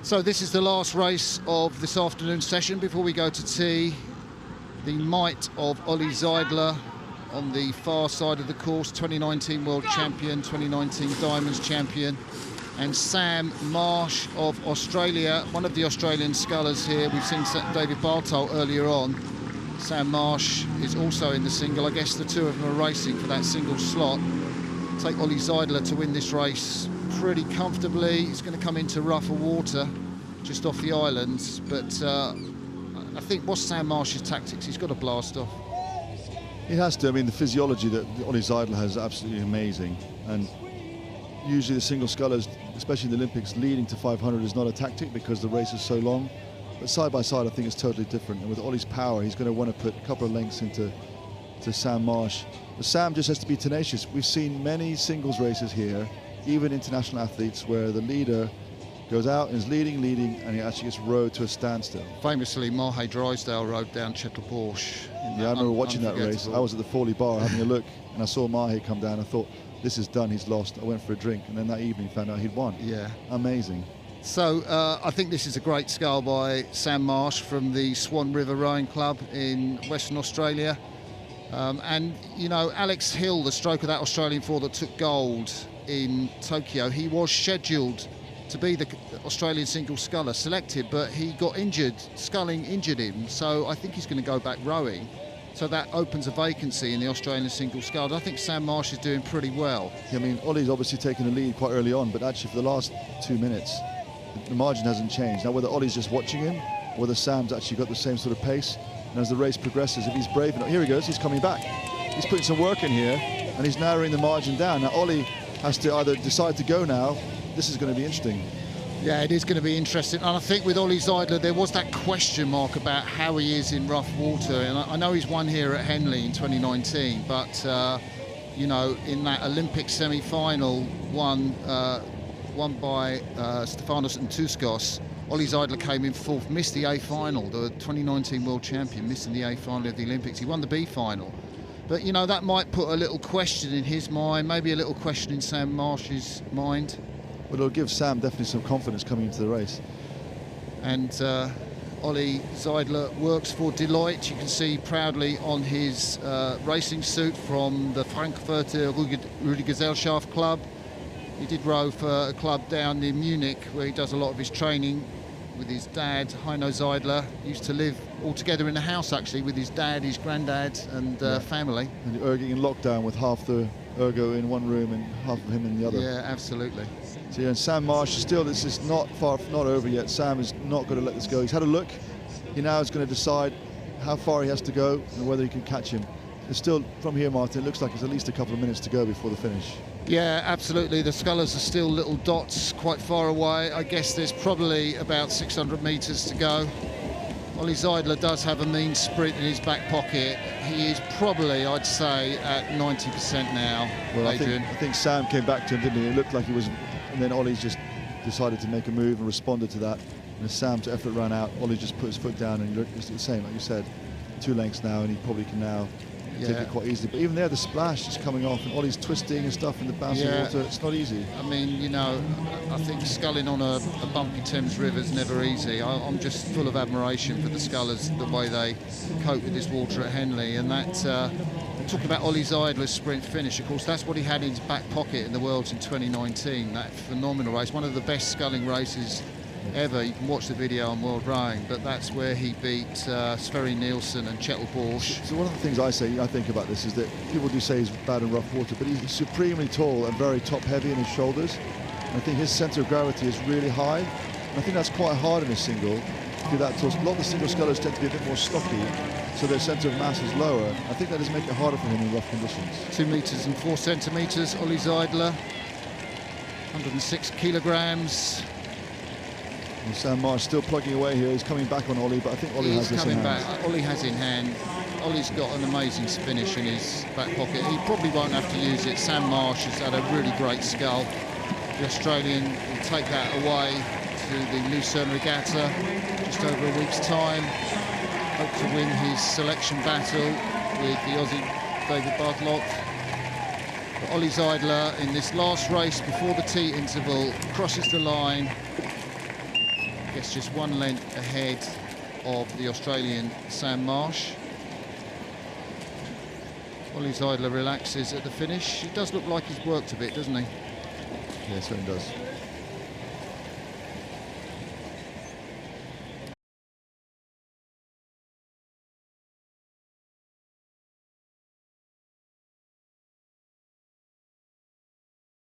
So this is the last race of this afternoon session before we go to tea. The might of Ollie Zeidler on the far side of the course, 2019 World Champion, 2019 Diamonds Champion, and Sam Marsh of Australia, one of the Australian scullers here. We've seen David Bartol earlier on. Sam Marsh is also in the single. I guess the two of them are racing for that single slot. Take Ollie Zeidler to win this race pretty comfortably. He's going to come into rougher water just off the islands, but I think what's Sam Marsh's tactics? He's got to blast off. He has to. I mean, the physiology that Ollie Zeidler has is absolutely amazing, and usually the single scullers, especially in the Olympics, leading to 500 is not a tactic because the race is so long, but side by side I think it's totally different, and with Ollie's power he's going to want to put a couple of lengths into Sam Marsh. But Sam just has to be tenacious. We've seen many singles races here, even international athletes, where the leader goes out and is leading, and he actually gets rowed to a standstill. Famously, Mahe Drysdale rode down Chetel-Porche. Yeah, I remember watching that race. I was at the Forley bar having a look, and I saw Mahe come down. I thought, this is done, he's lost. I went for a drink, and then that evening found out he'd won. Yeah. Amazing. So I think this is a great scull by Sam Marsh from the Swan River Rowing Club in Western Australia. And, you know, Alex Hill, the stroke of that Australian four that took gold in Tokyo, he was scheduled to be the Australian single sculler selected, but he got injured. Sculling injured him, so I think he's going to go back rowing. So that opens a vacancy in the Australian single scull. I think Sam Marsh is doing pretty well. Yeah, I mean, Ollie's obviously taken the lead quite early on, but actually for the last 2 minutes, the margin hasn't changed. Now, whether Ollie's just watching him, or whether Sam's actually got the same sort of pace, and as the race progresses, if he's brave enough, here he goes, he's coming back. He's putting some work in here, and he's narrowing the margin down. Now, Ollie has to either decide to go now. This is going to be interesting. Yeah, it is going to be interesting. And I think with Ollie Zeidler, there was that question mark about how he is in rough water. And I know he's won here at Henley in 2019, but, you know, in that Olympic semi-final, won by Stefanos and Tuskos, Ollie Zeidler came in fourth, missed the A final, the 2019 World Champion, missing the A final of the Olympics. He won the B final. But, you know, that might put a little question in his mind, maybe a little question in Sam Marsh's mind. But it'll give Sam definitely some confidence coming into the race. And Ollie Zeidler works for Deloitte. You can see proudly on his racing suit from the Frankfurter Rudergesellschaft Club. He did row for a club down in Munich where he does a lot of his training with his dad, Heino Zeidler. He used to live all together in a house actually with his dad, his granddad and family. And erging in lockdown with half the ergo in one room and half of him in the other. Yeah, absolutely. So yeah, and Sam Marsh still, this is not over yet. Sam is not going to let this go. He's had a look. He now is going to decide how far he has to go and whether he can catch him. It's still, from here, Martin, it looks like it's at least a couple of minutes to go before the finish. Yeah, absolutely. The scullers are still little dots quite far away. I guess there's probably about 600 metres to go. Ollie Zeidler does have a mean sprint in his back pocket. He is probably, I'd say, at 90% now, well, Adrian. I think Sam came back to him, didn't he? It looked like he was, and then Ollie's just decided to make a move and responded to that. And as Sam's effort ran out, Ollie just put his foot down, and it's the same, like you said, 2 lengths now, and he probably can now take it quite easily. But even there, the splash is coming off, and Ollie's twisting and stuff in the bouncing water. It's not easy. I mean, you know, I think sculling on a bumpy Thames River is never easy. I'm just full of admiration for the scullers, the way they cope with this water at Henley. And that, talking about Ollie Zeidler's sprint finish, of course, that's what he had in his back pocket in the Worlds in 2019. That phenomenal race, one of the best sculling races ever. You can watch the video on World Rowing, but that's where he beat Sverre Nielsen and Chetel-Porche. So one of the things I think about this is that people do say he's bad in rough water, but he's supremely tall and very top heavy in his shoulders. And I think his centre of gravity is really high, and I think that's quite hard in a single. A lot of the single scullers tend to be a bit more stocky, so their centre of mass is lower. I think that does make it harder for him in rough conditions. 2 metres and 4 centimetres, Ollie Zeidler, 106 kilograms. And Sam Marsh still plugging away here. He's coming back on Ollie, but I think Ollie has this in hand. He's coming back. Ollie has in hand. Ollie's got an amazing finish in his back pocket. He probably won't have to use it. Sam Marsh has had a really great scull. The Australian will take that away to the Lucerne Regatta just over a week's time. Hope to win his selection battle with the Aussie David Bartol. But Ollie Zeidler in this last race before the tea interval crosses the line. Gets just 1 length ahead of the Australian Sam Marsh. Ollie Zeidler relaxes at the finish. It does look like he's worked a bit, doesn't he? Yeah, certainly does.